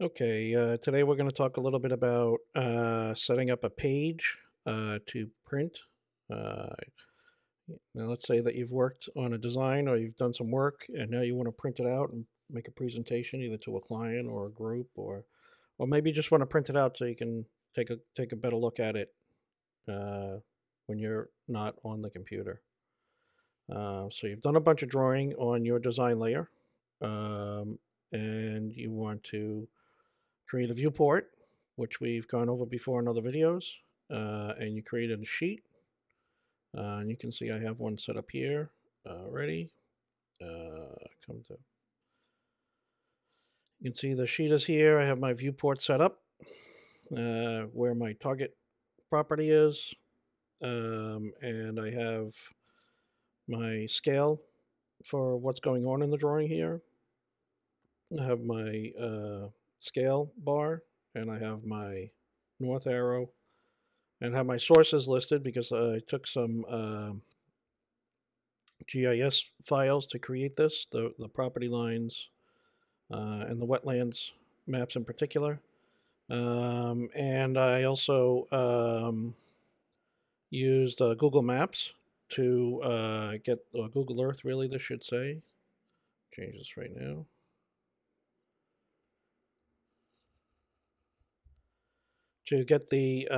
Okay, today we're going to talk a little bit about setting up a page to print. Uh, Now, let's say that you've worked on a design or you've done some work, and now you want to print it out and make a presentation either to a client or a group, or maybe you just want to print it out so you can take a better look at it uh, when you're not on the computer. So you've done a bunch of drawing on your design layer, um, and you want to create a viewport, which we've gone over before in other videos, and you created a sheet. And you can see I have one set up here already. Come to, you can see the sheet is here. I have my viewport set up where my target property is, and I have my scale for what's going on in the drawing here. I have my scale bar, and I have my north arrow, and have my sources listed because I took some GIS files to create this, the property lines and the wetlands maps in particular. And I also used Google Maps to get Google Earth, really, this should say. Change this right now. To get the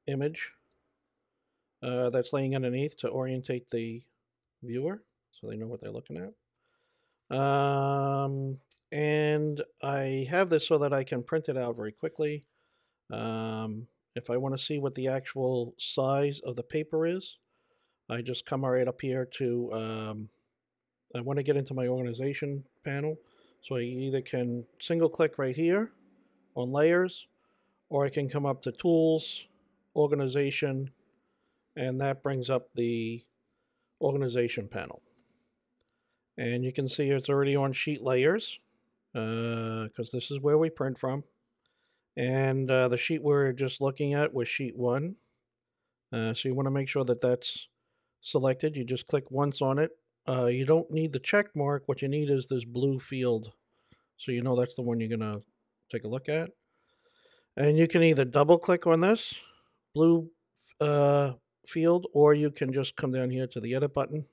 image that's laying underneath to orientate the viewer so they know what they're looking at. And I have this so that I can print it out very quickly. If I want to see what the actual size of the paper is, I just come right up here to, I want to get into my organization panel. So I either can single click right here on layers, or I can come up to tools, organization, and that brings up the organization panel. And you can see it's already on sheet layers because this is where we print from. And the sheet we're just looking at was sheet 1. So you want to make sure that that's selected. You just click once on it. You don't need the check mark. What you need is this blue field. So you know that's the one you're going to take a look at. And you can either double click on this blue field, or you can just come down here to the edit button.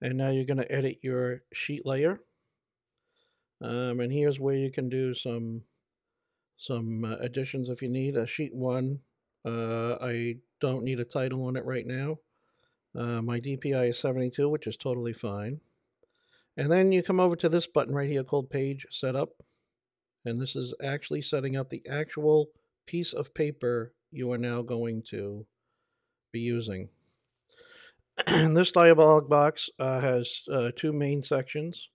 And now you're going to edit your sheet layer. And here's where you can do some additions if you need. A sheet 1, I don't need a title on it right now. My DPI is 72, which is totally fine. And then you come over to this button right here called Page Setup. And this is actually setting up the actual piece of paper you are now going to be using. And this dialog box has two main sections.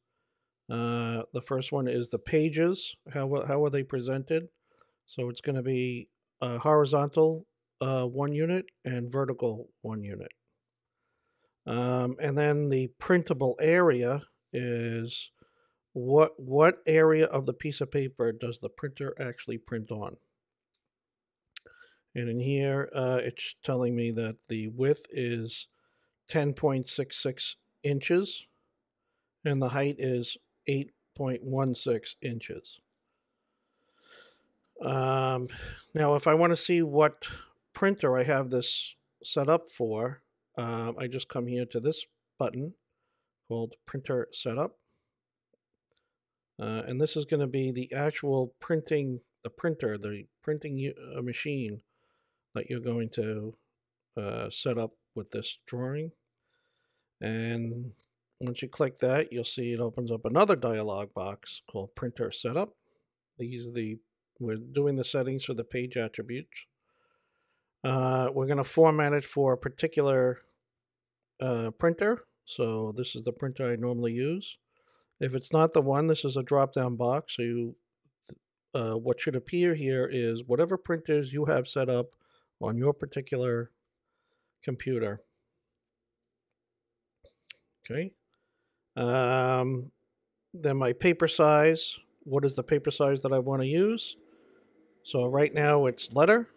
The first one is the pages. How are they presented? So it's going to be horizontal 1 unit and vertical 1 unit. And then the printable area is what area of the piece of paper does the printer actually print on? And in here, it's telling me that the width is 10.66 inches and the height is 8.16 inches. Now, if I want to see what printer I have this set up for, I just come here to this button called Printer Setup. And this is going to be the actual printing, the printing machine that you're going to set up with this drawing. And once you click that, you'll see it opens up another dialog box called Printer Setup. We're doing the settings for the page attributes. We're going to format it for a particular printer. So this is the printer I normally use. If it's not the one, this is a drop-down box. So what should appear here is whatever printers you have set up on your particular computer. Okay. Then my paper size. What is the paper size that I want to use? So right now it's letter.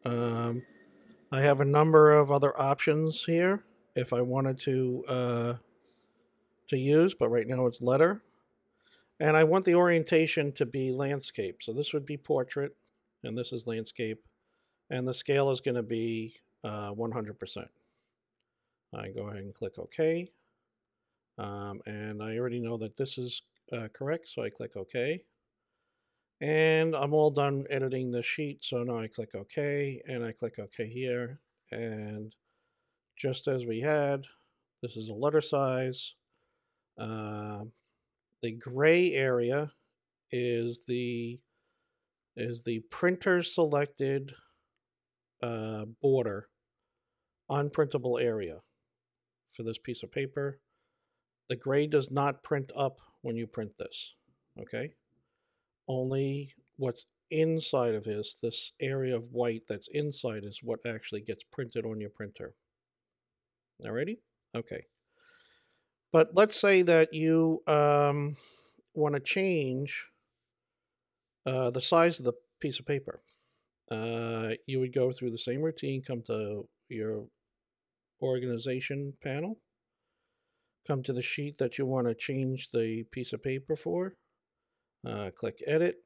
I have a number of other options here if I wanted to use, but right now it's letter. And I want the orientation to be landscape. So this would be portrait, and this is landscape. And the scale is going to be 100%. I go ahead and click OK. And I already know that this is correct, so I click OK. And I'm all done editing the sheet, so now I click OK, and I click OK here. And just as we had, this is a letter size. The gray area is the printer selected border unprintable area for this piece of paper. The gray does not print up when you print this, okay? Only what's inside of this area of white that's inside is what actually gets printed on your printer. Alrighty? Okay. But let's say that you want to change the size of the piece of paper. You would go through the same routine, come to your organization panel, come to the sheet that you want to change the piece of paper for, click edit.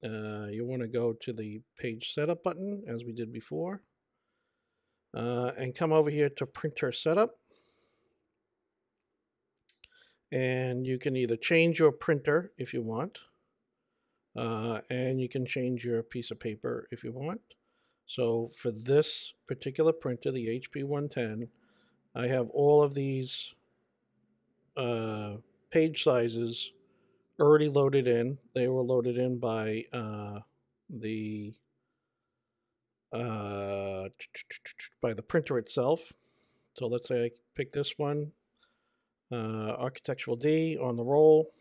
You want to go to the page setup button as we did before, and come over here to printer setup. And you can either change your printer if you want, and you can change your piece of paper if you want. So for this particular printer, the HP 110, I have all of these page sizes already loaded in. They were loaded in by the printer itself. So let's say I pick this one, Architectural D on the roll,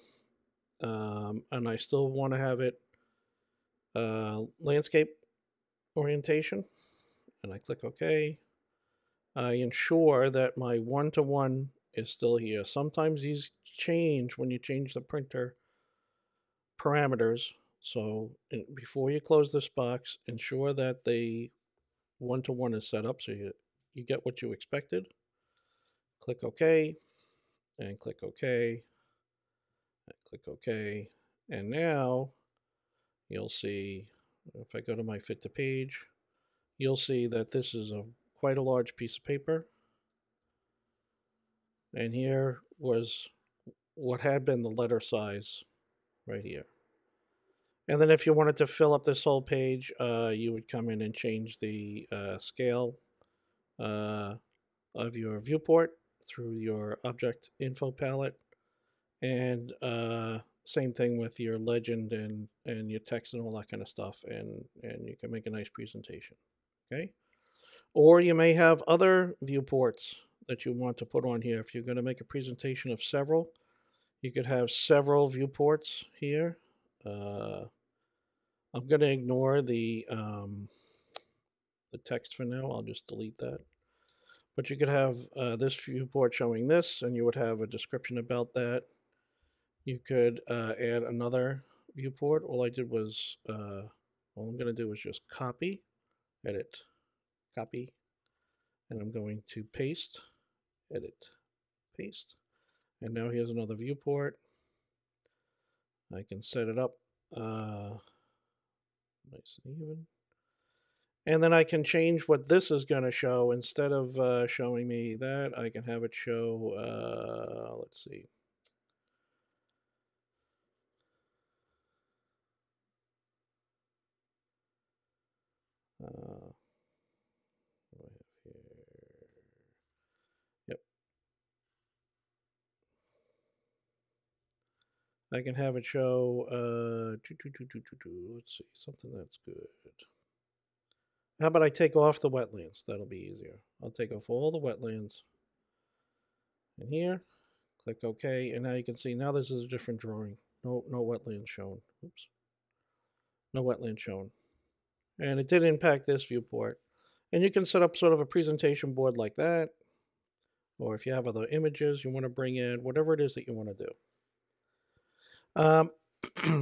and I still want to have it landscape orientation, and I click OK. I ensure that my one-to-one is still here. Sometimes these change when you change the printer parameters. So before you close this box, ensure that the one-to-one is set up so you get what you expected. Click OK, and click OK, and click OK. And now you'll see, if I go to my fit to page, you'll see that this is quite a large piece of paper. And here was what had been the letter size right here. And then if you wanted to fill up this whole page, you would come in and change the scale of your viewport through your object info palette. And same thing with your legend and your text and all that kind of stuff. And you can make a nice presentation. Okay. Or you may have other viewports that you want to put on here. If you're going to make a presentation of several, you could have several viewports here. I'm going to ignore the text for now. I'll just delete that. But you could have this viewport showing this, and you would have a description about that. You could add another viewport. All I did was, all I'm going to do is just copy, edit, copy, and I'm going to paste, edit, paste. And now here's another viewport. I can set it up nice and even. And then I can change what this is going to show. Instead of showing me that, I can have it show, let's see. What do I have here? Yep. I can have it show, let's see, something that's good. How about I take off the wetlands? That'll be easier. I'll take off all the wetlands. And here, click OK, and now you can see now this is a different drawing. No wetlands shown. Oops. No wetland shown. And it did impact this viewport. And you can set up sort of a presentation board like that, or if you have other images you want to bring in, whatever it is that you want to do.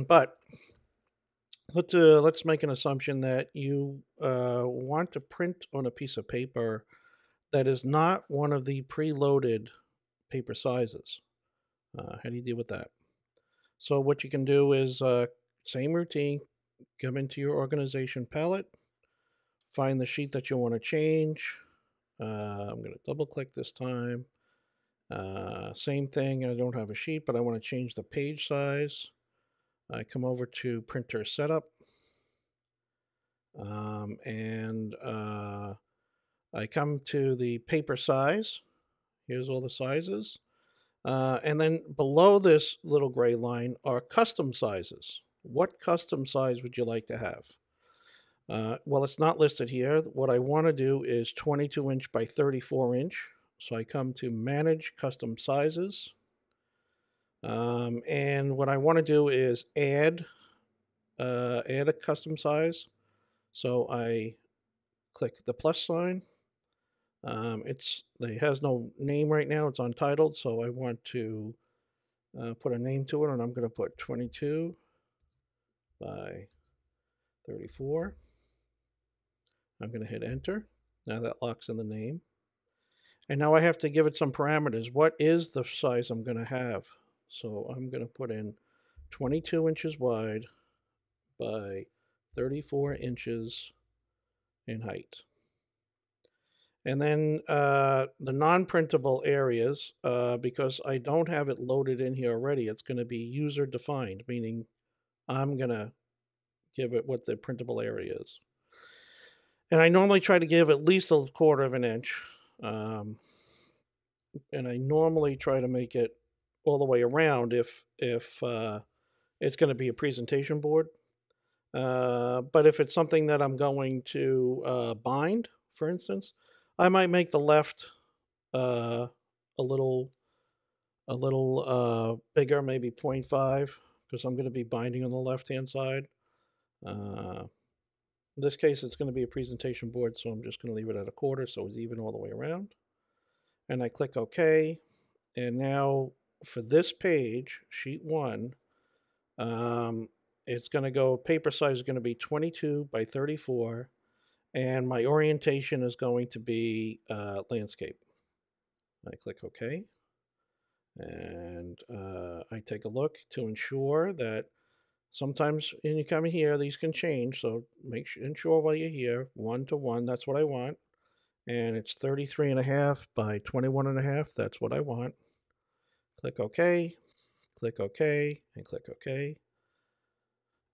But let's make an assumption that you want to print on a piece of paper that is not one of the preloaded paper sizes. How do you deal with that? So what you can do is same routine, come into your organization palette, find the sheet that you want to change. I'm going to double click this time. Same thing, I don't have a sheet, but I want to change the page size. I come over to printer setup, and I come to the paper size. Here's all the sizes. And then below this little gray line are custom sizes. What custom size would you like to have? Well, it's not listed here. What I want to do is 22 inch by 34 inch. So I come to Manage Custom Sizes. And what I want to do is add a custom size. So I click the plus sign. It has no name right now. It's untitled. So I want to put a name to it, and I'm going to put 22 by 34. I'm going to hit enter. Now that locks in the name. And now I have to give it some parameters. What is the size I'm going to have? So I'm going to put in 22 inches wide by 34 inches in height. And then the non-printable areas, because I don't have it loaded in here already, it's going to be user defined, meaning I'm going to give it what the printable area is. And I normally try to give at least a quarter of an inch. And I normally try to make it all the way around if it's going to be a presentation board. But if it's something that I'm going to bind, for instance, I might make the left a little bigger, maybe 0.5, because I'm going to be binding on the left-hand side. In this case, it's going to be a presentation board, so I'm just going to leave it at a quarter, so it's even all the way around. And I click OK. And now for this page, sheet 1, it's going to go, paper size is going to be 22 by 34, and my orientation is going to be landscape. I click OK. And I take a look to ensure that sometimes when you come here, these can change. So ensure while you're here, 1 to 1, that's what I want. And it's 33.5 by 21.5, that's what I want. Click OK, click OK, and click OK.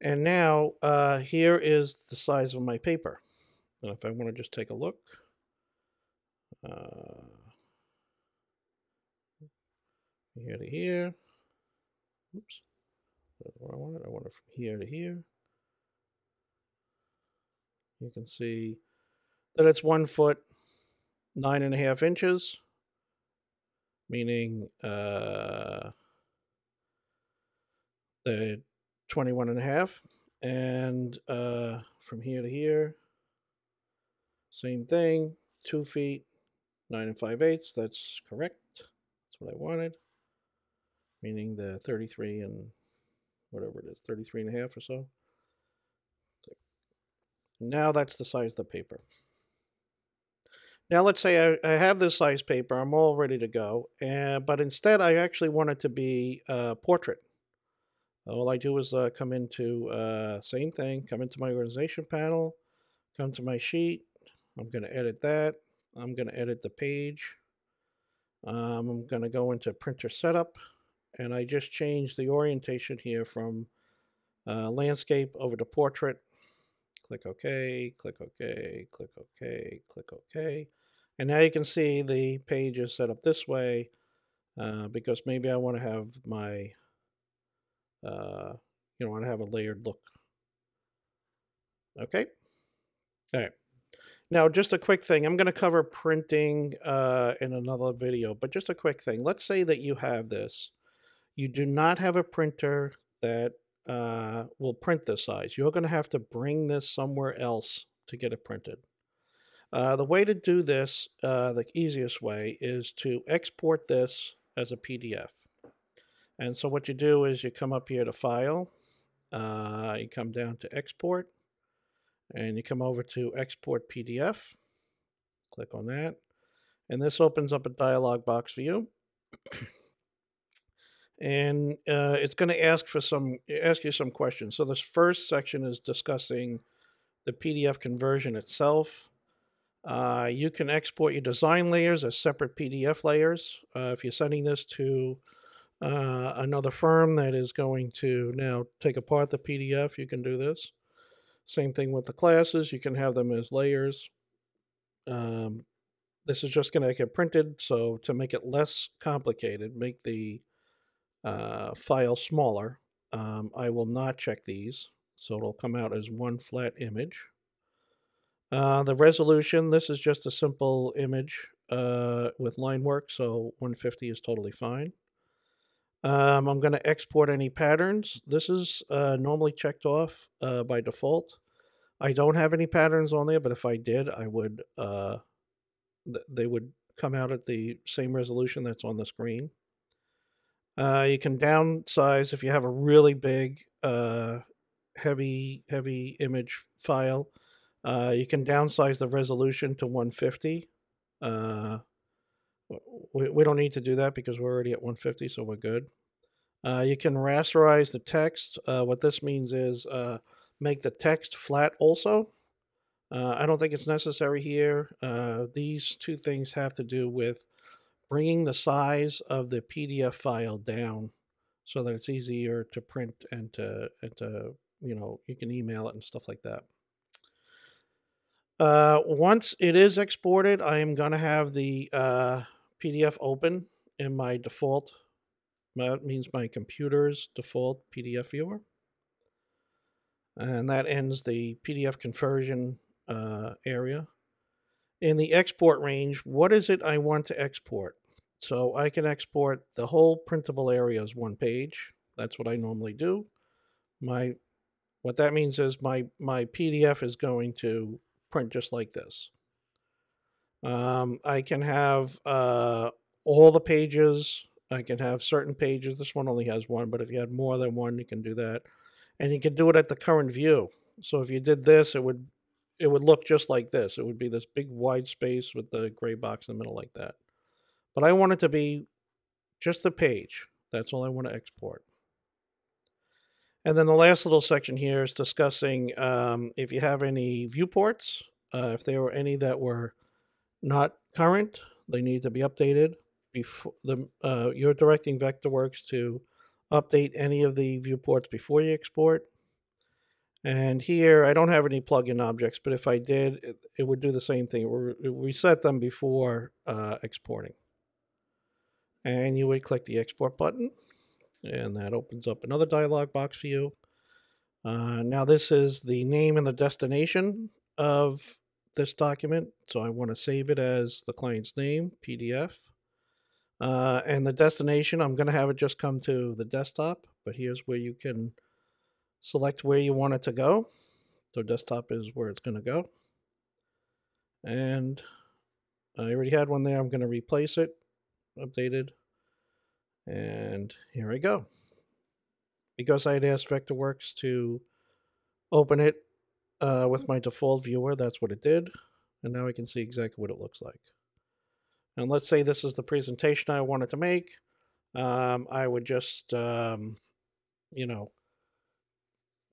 And now here is the size of my paper. And if I want to just take a look, here to here. Oops, that's where I want it. I want it from here to here. You can see that it's 1 foot 9.5 inches, meaning the 21.5, and from here to here, same thing, 2 feet 9 5/8. That's correct. That's what I wanted, meaning the 33 and whatever it is, 33.5 or so. Now that's the size of the paper. Now let's say I have this size paper, I'm all ready to go, but instead I actually want it to be a portrait. All I do is come into, same thing, come into my organization panel, come to my sheet, I'm going to edit that, I'm going to edit the page, I'm going to go into printer setup, and I just changed the orientation here from landscape over to portrait. Click OK, click OK, click OK, click OK. And now you can see the page is set up this way because maybe I want to have my, I want to have a layered look. Okay. All right. Now, just a quick thing. I'm going to cover printing in another video, but just a quick thing. Let's say that you have this. You do not have a printer that will print this size. You're going to have to bring this somewhere else to get it printed. The way to do this, the easiest way, is to export this as a PDF. And so what you do is you come up here to File, you come down to Export, and you come over to Export PDF. Click on that. And this opens up a dialog box for you. and it's going to ask you some questions. So this first section is discussing the PDF conversion itself. You can export your design layers as separate PDF layers. If you're sending this to another firm that is going to now take apart the PDF, you can do this. Same thing with the classes. You can have them as layers. Um, this is just going to get printed. So to make it less complicated, make the file smaller, I will not check these. So it'll come out as one flat image. The resolution, this is just a simple image with line work, so 150 is totally fine. I'm going to export any patterns. This is normally checked off by default. I don't have any patterns on there, but if I did, I would. They would come out at the same resolution that's on the screen. You can downsize if you have a really big, heavy image file. You can downsize the resolution to 150. Uh, we don't need to do that because we're already at 150, so we're good. You can rasterize the text. What this means is make the text flat also. I don't think it's necessary here. These two things have to do with bringing the size of the PDF file down so that it's easier to print and to you can email it and stuff like that. Once it is exported, I am going to have the PDF open in my default. That means my computer's default PDF viewer. And that ends the PDF conversion area. In the export range, what is it I want to export? So I can export the whole printable area as one page. That's what I normally do. What that means is my PDF is going to print just like this. I can have all the pages. I can have certain pages. This one only has one, but if you had more than one, you can do that. And you can do it at the current view. So if you did this, it would look just like this. It would be this big wide space with the gray box in the middle like that. But I want it to be just the page. That's all I want to export. And then the last little section here is discussing if you have any viewports, if there were any that were not current, they need to be updated. Before you're directing Vectorworks to update any of the viewports before you export. And here, I don't have any plugin objects, but if I did, it would do the same thing. We set them before exporting. And you would click the export button, and that opens up another dialog box for you. Now this is the name and the destination of this document. So I want to save it as the client's name, PDF. And the destination, I'm going to have it just come to the desktop, but here's where you can select where you want it to go. So desktop is where it's going to go. And I already had one there. I'm going to replace it, updated. And here I go. Because I had asked Vectorworks to open it with my default viewer, that's what it did. And now I can see exactly what it looks like. And let's say this is the presentation I wanted to make. I would just,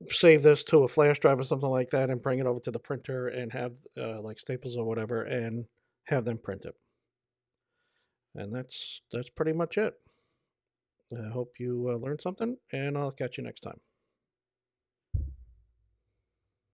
save this to a flash drive or something like that and bring it over to the printer and have like Staples or whatever and have them print it. And that's pretty much it. I hope you learned something, and I'll catch you next time.